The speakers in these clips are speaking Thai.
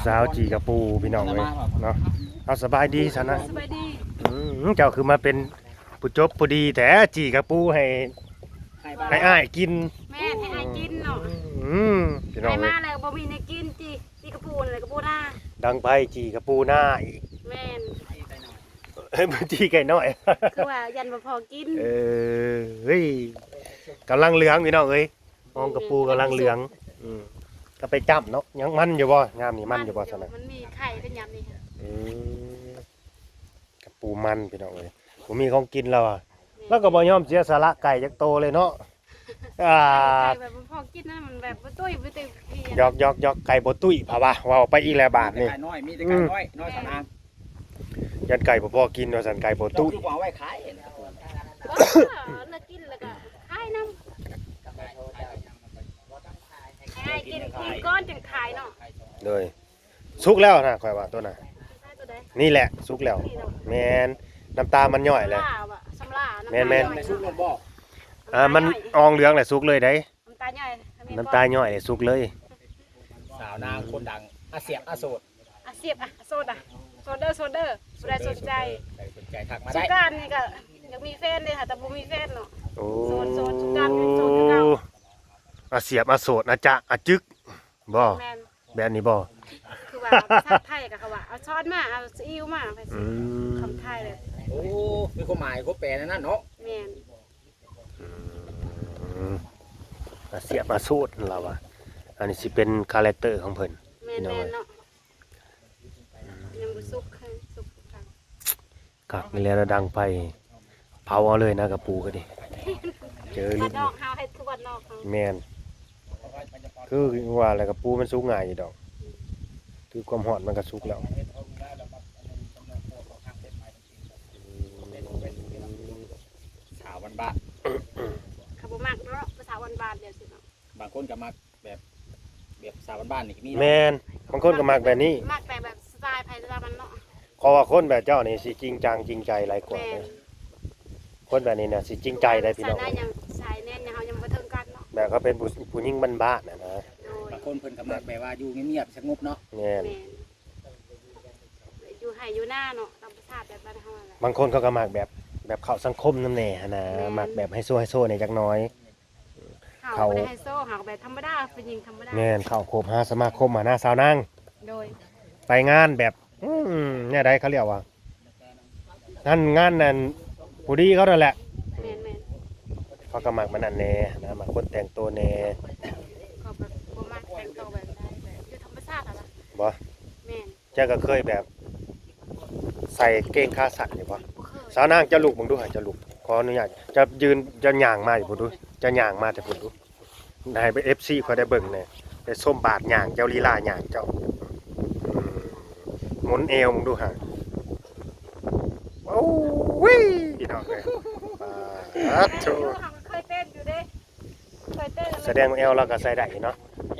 สาวจีกระปูพี่น้องเลยเนาะเอาสบายดีซะนะ สบายดี เจ้าคือมาเป็นผู้จบผู้ดีแต่จีกระปูให้อ้ายกิน แม่ให้อ้ายกินเนาะ พี่น้อ ให้ งเล มาย แล้วบ่มีในกินจีกระปูนอะไรกระปูหน้า ดังไปจีกระปูหน้าอีก แม่น เฮ้ยมันจีไก่น้อย คือว่ายันบ่พอกิน เฮ้ยกำลังเหลืองพี่น้องเอ้ยมองกระปูกำลังเหลืองก็ไปจับเนาะยังมันอยู่บ่งามนี่มันอยู่บ่ซะนะ มันมีไข่เป็นยำนี่ค่ะ กระปูมันพี่น้องเอ้ยผมมีของกินแล้วอ่ะแล้วก็บ่ยอมเสียสละไก่จักโตเลยเนาะ ไก่แบบบ่พอกินนะมันแบบบ่ตุ้ยบ่ตุ้ย ยอกไก่บ่ตุ้ยพะว่าว้าวไปอีกแล้วบาทนี่ ไก่น้อยมีแต่ไก่น้อยสำอาง ยันไก่บ่พอกินว่าซั่นไก่บ่ตุ้ย คือเอาไว้ขาย เลิกกินแล้วก็ขายน้ำให้กินก้อนจึงขายเนาะ เลยสุกแล้วนะข่อยว่าตัวน่ะ ขายตัวใด นี่แหละสุกแล้วแม่นน้ำตามันย่อยเลย สำลา แม่น ในซุปรถบ่ มันอองเหลืองแหละสุกเลยได้ น้ำตาย่อย น้ำตาย่อยเลยสุกเลย สาวนางคนดังอาเสียบอาโสด เสียบโซดาโซเดอร์ผู้ใดสนใจ สนใจทักมา สุ ได้ การนี่ก็อยากมีแฟนเลยค่ะแต่บ่มีแฟนเนาะ โอ้ โสดสุการเป็นโสดคือเก่า อาเสียบอาโสดอาจะอาจึกบ่ แม่น แบบนี้บ่ คือว่าภาษาไทยก็เขาว่าเอาช้อนมาเอาซีอิ๊วมาไปสิคำไทยเลย โอ้มีความหมายเขาแปลนั่นเนาะ แม่น อาเสียบอาโสดนั่นล่ะว่ะอันนี้สิเป็นคาแรคเตอร์ของเพิ่น แม่นเนาะยังบ่สุกค่ะ กักนี่แล้วดังไปเผาเอาเลยนะกับปูก็ดิเจอ วั ลู ด ก นอกเฮาเฮ็ดคือวัดนอกเฮา แม่นคือว่าอะไรกับปูมันสุกง่ายอยู่ดอกคือความหอดมันก็สุกแล้ว สาวบ้าน เขาบ่มักเนาะภาษาวันบาทเดียวสิเนาะ บางคนก็มักแบบสาวบ้านนี่มี แม่นบางคนก็มักแบบนี้ มักแต่แบบสไตล์ไผสไตล์มันเนาะ เพราะว่าคนแบบเจ้านี่สิจริงจังจริงใจหลายกว่า แม่ เด้อคนแบบนี้น่ะสิจริงใจได้พี่น้อง ใส่ได้ยังใส่แน่นยังเฮายังบ่ถึงกันเนาะ แบบเขาเป็นผู้หญิงบ้านๆน่ะนะ โดย บางคนเพิ่นก็มักแบบว่าอยู่เงียบๆสงบเนาะ แม่น แม่นอยู่ไห้อยู่หน้าเนาะตามภาษาแบบบ้านเฮาแหละ บางคนเขาก็มักแบบเข้าสังคมนำแน่หั้นนะมักแบบให้โซ่เนี่ยจักหน้อย เขาบ่ได้ให้โซ่เขาแบบธรรมดาเป็นหญิงธรรมดา แม่นเข้าคบหาสมาคมหาหน้าสาวนาง โดย ไปงานแบบเนี่ยได้เขาเรียกว่างานนั่นผู้ดีเขานั่นแหละ แม่นแม่น เขาก็มักมันนั่นแน่นะมักคนแต่งตัวแน่ เขาแบบบ่มักแต่งตัวแบบได้แบบอยู่ธรรมชาติอะล่ะ บ่ แม่น เจ้าก็เคยแบบใส่เกงขาสั้นอยู่บ่ บ่เคย สาวนางจะลุกมึงดูหาจะลุกขออนุญาตจะยืนจะย่างมาอยู่พุ่นดูจะย่างมาแต่พุ่นดูให้ไป FC เขาได้เบิ่งแน่ไปส้มบาดย่างเจ้าลีลาย่างเจ้าหมุนเอวมึงดูหาโอ้ยพี่น้องเอ้ยโธ่ เคยเต้นอยู่เด้เคยเต้น แสดงว่าเอวเราก็ใส่ได้เนาะ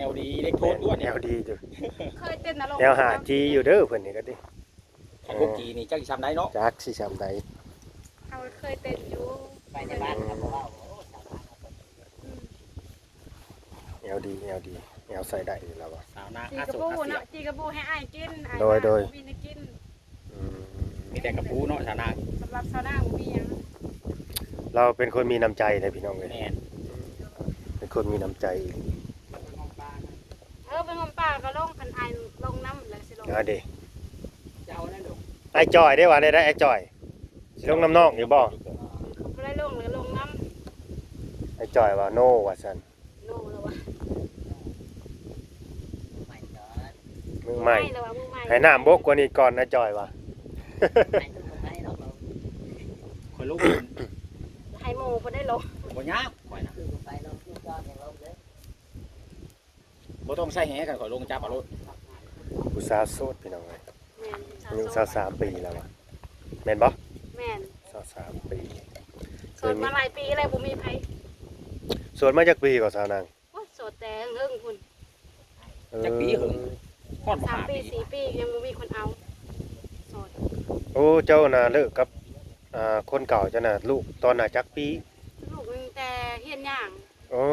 LD เล็กโทษด้วย แอ เนี่ย วดีอยู่ เคยเต้นนรก แอวหาจีอยู่เด้อเพิ่นนี่ก็ดิ ของพวกจีนี่จักสิทำได้เนาะ จักสิจำได้ เขาเคยเต้นอยู่ ไปในบ้านครับเพราะว่า แอวดีแอวใส่ได้อยู่แล้วว่ะ สาวนาง จี อาก ระ โส บู ดอาเสีย เนาะ บ จีกระบูให้อ้ายกินอ้าย โดย มีให้กิน อืม มีแต่กระปูเนาะสาวนาง สำหรับชาวนาบ่มีหยัง เราเป็นคนมีน้ำใจเลยพี่น้องเลย แม่น เป็นคนมีน้ำใจ เป็นงมป่าก็ลงคันอ้ายลงน้ำแล้วสิลง นะเด้ เจ้านั่นดอก ไอ้จอยได้ว่าได้ไอ้จอยสิลงน้ำนอกอยู่บ่ บ่ได้ลงเลยลงน้ ไอ้จอยว่าโนว่าซั่น ำโน่แล้ววะ มึงใหม่ แล้ววะมึงใหม่ ให้น้ำบกกว่านี้ก่อนนะจอยว่า คนลูก ให้หมูบ่ได้ลง บ่ยากข่อยนะบ่ต้องใส่แหกันข่อยลงจับเอารถ ผู้สาวโสดพี่น้องเลย แม่น อายุ23ปีแล้วว่ะแม่นบ่ แม่น 23ปี โสดมาหลายปีแล้วบ่มีไผ โสดมาจากปีก่อนสาวนาง โอ้ยโสดแต่เฮิงพุ่น จักปีหึงฮอดบ่ 3 5 ปี ปี 4 ปียังบ่มีคนเอาโสด โอ้เจ้าน่ะเลิกกับคนเก่าเจ้าน่ะลูกตอนน่ะจักปี ลูกมีแต่เฮียนย่าง อ๋อ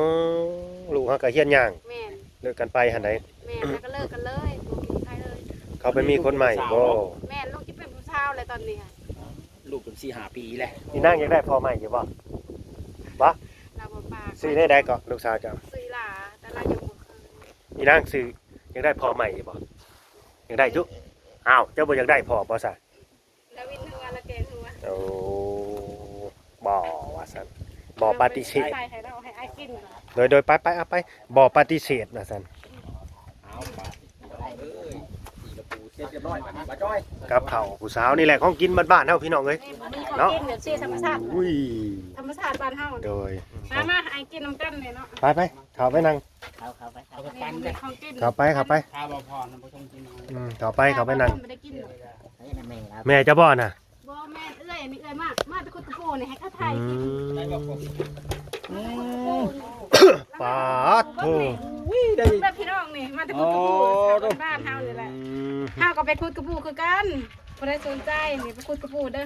ลูกเฮาก็เฮียนย่าง แม่น เลิกกันไปหั่นใด แม่นแล้วก็เลิกกันเลยบ่มีใครเลย เขาไปมีคนใหม่บ่ แม่ลูกที่เป็นผู้ชายเลยตอนนี้ค่ะ ลูกเป็น4-5 ปีแหละ อีนางอยากได้พ่อใหม่อยู่บ่บ่ ลาบปาก ซื้อได้ก็ลูกสาวเจ้า ซื้อหลาแต่เรายังบ่เคย อีนางซื้ออยากได้พ่อใหม่อยู่บ่อยากได้จุอ้าวเจ้าบ่อยากได้พ่อบ่ซะ แล้ววินหัวแล้วแกหัว โอ้บ่ว่าซั่นบ่ปฏิเสธ ใส่ให้เราให้ไอ้กิน โดยไปเอาไปบ่ปฏิเสธว่าซั่น เอาบาดเอ้ยสีกระปูเสร็จเรียบร้อยบัดนี้บ่จ้อย กับข้าวผู้สาวนี่แหละของกินบ้านๆเฮาพี่น้องเอ้ย นี่มีของกินเดี๋ยวซีธรรมชาติ อุ้ย ธรรมชาติบ้านเฮา โดย มาไอ้กินน้ำกันเลยเนาะ ไปเข้าไปนั่ง เอาไปปั้น นี่ เด้อ ของกิน เข้าไป ข้าวบ่พอนะบ่ต้องกิน เข้าไปนั่ง ไม่ได้กินหรอก แม่จะบ่น่ะ บ่แม่เอ้ยอันนี้เอ้ยมาตะกุตะปูนี่ให้เขาไทย อื กิน ได้บ่พอ ปาดโถ อุ้ยได้ แบบพี่น้องนี่มาตะกุตะปูบ้านเฮานี่แหละเฮาก็ไปคุดกระปูคือกันบ่ได้สนใจนี่ไปคุดกระปูเด้อ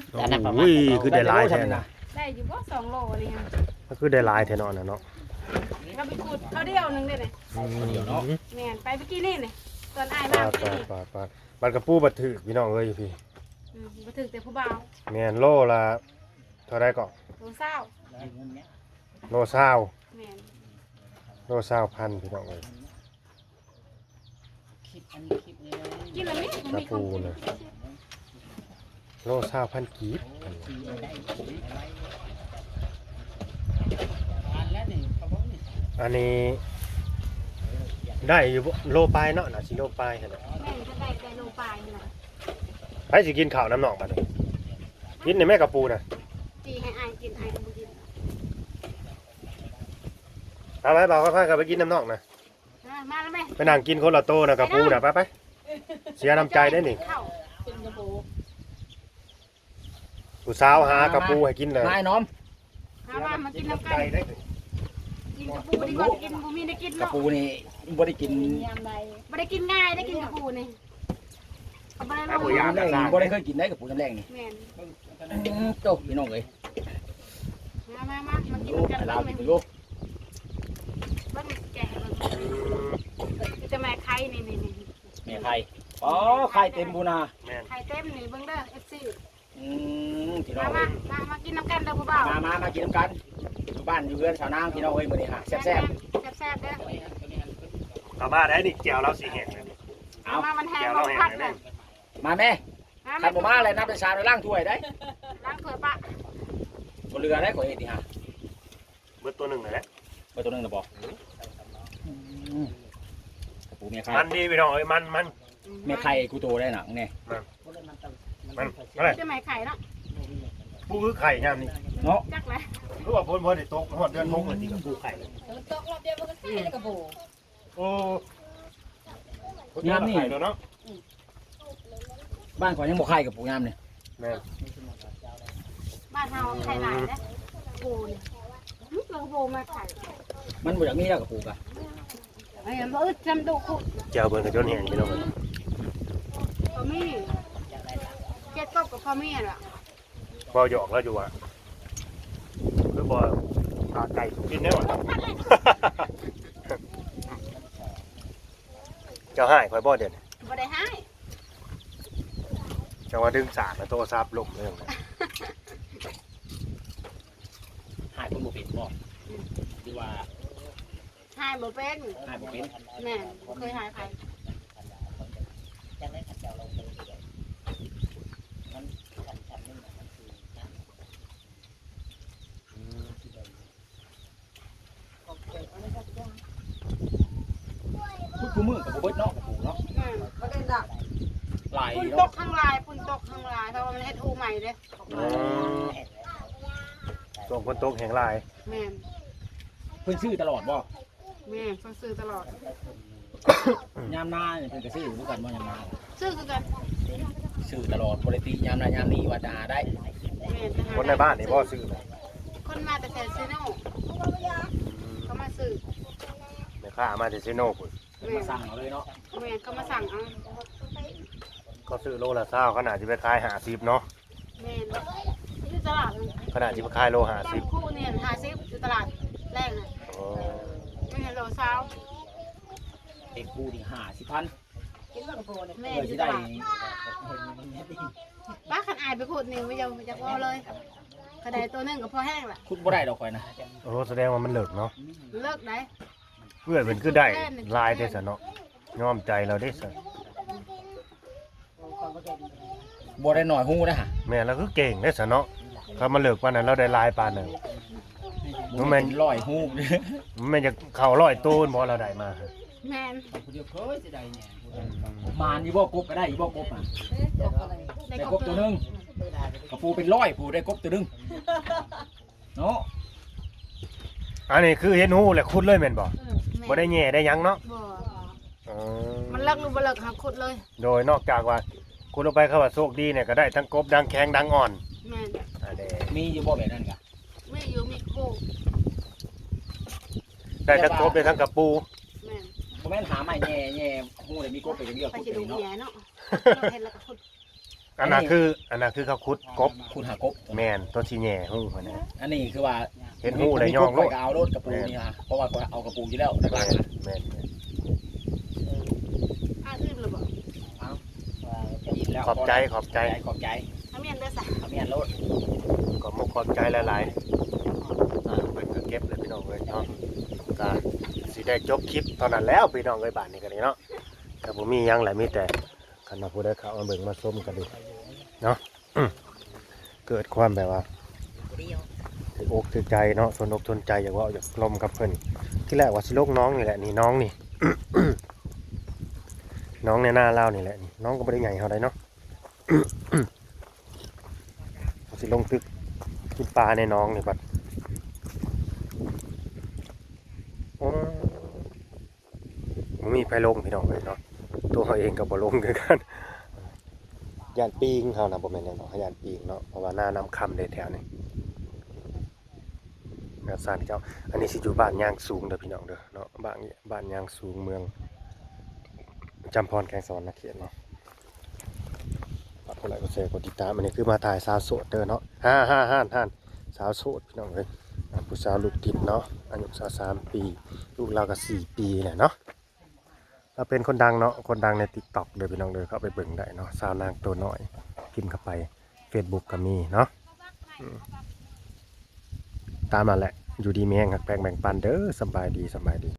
อุ้ยคือได้หลายแท้น่ะ ได้อยู่บ่2โลนี่ฮะ ก็คือได้หลายแท้เนาะน่ะเนาะ เราไปขุดเขาเดียวนึงได้เลย เดี๋ยวเนาะ แม่นไปเมื่อกี้นี่นี่ตอนอ้าย ปา มา ด เมื่อกี้นี่ บัดกระปูบัดถือพี่น้องเอ้ยพี่ มาถึงแต่ผู้บ่าว แม่นโลละเท่าไรก็ โลเศร้า โลซาว แม่น โลซาวพันพี่น้องเอ้ย กินแล้วนี่ กระปูน่ะโลซาวพันกีบอันนี้ได้อยู่บ่โลปลายเนาะน่ะสิโลปลายหั่นน่ะ แม่นจะได้โลปลายนี่ล่ะ ไผสิกินข้าวน้ำหนองบัดนี้กินในแม่กระปูน่ะ ตีให้อ้ายกินอ้ายก็บ่กิน เอาไปบอกค่อยๆกันไปกินน้ำหนองน่ะ มาแล้วแม่ ไปนั่งกินคนละโตน่ะกระปูน่ะไปเสียน้ำใจได้นี่ เข้ากินกระปู ผู้สาวหากระปูให้กินเลย นายน้อม มากินน้ำกันกินกระปูดีกว่ากินบ่มีได้กิน กระ เนาะ ปูนี่บ่ได้กิน บ่ได้กินง่ายได้กินกระปูนี่เอาบ่ได้ล ปู ง ยามแรงบ่ได้เคยกินได้กระปูน้ำแรงนี่ แม่น โตพี่น้องเอ้ย มากิน ลูก กัน ให้ แล้ เรา ว กิน แม่ ลูก บ้านแก่มันจะแม่ไข่นี่ แม่ไข่อ๋อไข่เต็มบูนา แม่น ไข่เต็มนี่เบิ่งเด้อ FC พี่น้อง มา เอ้ย มากินน้ำกันเด้อผู้บ่าว มากินน้ำกันอยู่บ้านอยู่เรือนชาวนางพี่น้องเอ้ยมื้อนี้ฮะแซ่บ แซ่บเด้อ เอามาได้นี่แก้วเราสีแห้งเลยนี่ ๆเอา มามันแห้ง แก้ว ล เรา ง แห้ง พัด เลย เล นี่ ย มาแม่คันบ่มาเลยนับเป็นชามในล่างถ้วยได้ ล้างถ้วยปะ บ่เรือได้ข่อยเฮ็ดนี่ฮะ เบิดตัวหนึ่งเลยแหละ ไปตัวนึงน่ะบ่กระปูแม่ไข่ มันดีพี่น้องเอ้ยมัน แม่ไข่กูโตได้หนังแน่ มันอะไร จะแม่ไข่เนาะ ปูคือไข่ยามนี่ เนาะ จักเลย รู้ว่าพ้นได้ตกหอดเดือน6เลยที่กับปูไข่เลย ตกรอบเดียวมันก็ใส่ในกระโบ โอ้ยามนี่เนาะ บ้านข่อยยังบ่ไข่กับปูยามนี่ แม่น บ้านเฮาไข่หลายเด้อปูนี่เราโบมาไข่ มันบ่อยากมีแล้วกับปูกะ ไอ้บ่อึดจำดูคุ แก้วเบิ่งกระจนแห้งพี่น้องเอ้ย พอมีเจ็ดตบกับพอมีล่ะ บ่หยอกแล้วอยู่อ่ะคือบ่ขาไก่กินได้หมด เจ้าให้ข่อยบ่เด่น บ่ได้ให้ จังว่าดึงสากแล้วโทรศัพท์ล่มเรื่องนั้น หายคนบ่เป็นบ่หรือว่า ให้บ่เป็น หายบ่เป็น แม่บ่เคยให้ใคร ทุกมื้อกับบ่เบิดเนาะกับปูเนาะ แม่ ก็ได้ดัก หลาย ฝุ่นต เนาะ กข้างลายฝุ่นตกข้างลายเพราะว่ามันเฮ็ดอูใหม่เด้ ส่งคนตกแห่งลาย แม่น เพิ่นซื้อตลอดบ่ แม่นเพิ่นซื้อตลอด ยามหน้าเนี่ยเพิ่นก็ซื้อคือกันบ่ยามหน้า ซื้อคือกัน ซื้อตลอดบ่ได้ติยามหน้ายามนี้ว่าจะหาได้ แม่นจะหา คนในบ้านนี่บ่ซื้อเลย คนมาแต่แถวซีโน่เขามาซื้อ แม่ค้ามาจากเซโน่พุ่น เพิ่นมาสั่งเอาเลยเนาะ แม่นเขามาสั่งเอา ก็ซื้อโลละ20ขนาดสิไปขาย50เนาะ แม่นอยู่ตลาดนั่น ขนาดสิไปขายโล ตามคู่เนี่ย50อยู่ตลาดแรกน่ะ 50อ๋อ ไม่เห็นโลซาว เด็กปูนี่50,000 กินกระโบเนี่ย แม่ เพื่อ สิ ที่ ได้ ได้ ป้าคันอายไปขุดนี่ไม่ยอมจะว่าเลยกระไดตัวนึงก็พอแห้งละ คุณบ่ได้ดอกข่อยนะ โอ้แสดงว่ามันเลิกเนาะ เลิกได้ เพื่อนเป็นคือได้ลายได้ซะเนาะยอมใจเราได้ซะ บ่ได้หน่อยฮู้นะฮะ แม่เราคือเก่งได้ซะเนาะเขามาเลิกปานนั้นเราได้ลายปานนั้น บ่แม่นร้อยฮู้ มันไม่จะเข้าร้อยตูนบ่เราได้มา แม่น มานอยู่บ่กบก็ได้อยู่บ่กบอ่ะ ได้ ได้ ก ก บบ ตั ตัว ว นึ นึ ง งกระปูเป็นร้อยปูได้กบตัวนึงเนาะ อันนี้คือเห็นหู้แหละคุดเลยแม่นบ่ แม่ บ่ได้แย่ได้หยังเนาะ บ่ อ๋อ มันเลิกหรือบ่เลิกหาขุดเลย โดยนอกจากว่าคุณลงไปเขาว่าโชคดีเนี่ยก็ได้ทั้งกบดังแข็งดังอ่อน แม่น อันนี้ มีอยู่บ่แบบนั้นกะ ไม่อยู่มีโคก ได้ทั้งกบได้ทั้งกระปู แม่น บ่แม่นหาไม้แย่ฮู้ได้มีกบไปอย่างเดียว ไป ขุด สิ เอ ดู งเนาะ แย่เนาะเราเห็นแล้วก็ขุด อันนั้นคือเขาขุดกบ ขุดหากบ แม่นตัวสิแย่หู้หั่นนะ อันนี้คือว่า เห็นหู้ได้ย่อง โล โล ด ด ก็เอาโลดกระปูนี่ฮะเพราะว่าเอากระปูอยู่แล้วหลักๆนะ แม่น อ้าวอื่นหรือบ่ กินแล้ว ขอบใจ ขอบใจ ถ้าเมียนได้ซะ เอาเมียนโลด ก็มุกขอบใจหลายๆเพิ่นก็เก็บเลยพี่น้องเอ้ยเนาะก็สิได้จบคลิปเท่านั้นแล้วพี่น้องเอ้ยบ้านนี้ก็นี่เนาะก็บ่มีหยังแหละมีแต่คันว่าผู้ใดเข้ามาเบิ่งมาชมกันดิเนาะเกิดความแบบว่าถืออกถือใจเนาะสนอกสนใจอยากเว่าอยากลมกับเพิ่นที่แรกว่าสิลกน้องนี่แหละนี่น้องนี่ น้องในหน้าเล่านี่แหละนี่น้องก็บ่ได้ใหญ่เท่าใดเนาะ ว่าสิลงตึกกินปลาในน้องนี่บัดโอ้บ่มีไผลงพี่น้องเอ้ยเนาะตัวเขาเองก็บ่ลงคือกันย่านปิงเฮาน่ะบ่แม่นหยังดอกย่านปิงเนาะเพราะว่าหน้าน้ำค่ำได้แถวนี้แม่ซ่านเจ้าอันนี้สิอยู่บ้านยางสูงเด้อพี่น้องเด้อเนาะบ้านยางสูงเมืองจำพรแกงสวรรค์นะเขียนเนาะฝากกดไลค์กดแชร์กดติดตามอันนี้คือมาถ่ายสาวโสดเด้อเนาะฮ่านสาวโสดพี่น้องเอ้ยผู้สาวลูกติดเนาะอายุ23ปีลูกเราก็4ปีแหละเนาะเราเป็นคนดังเนาะคนดังใน TikTok เด้อพี่น้องเด้อเข้าไปเบิ่งได้เนาะสาวนางตัวน้อยพิมพ์เข้าไป Facebook ก็มีเนาะตามมาแหละอยู่ดีมีแรงหักแปลงแบ่งปันเด้อสบายดี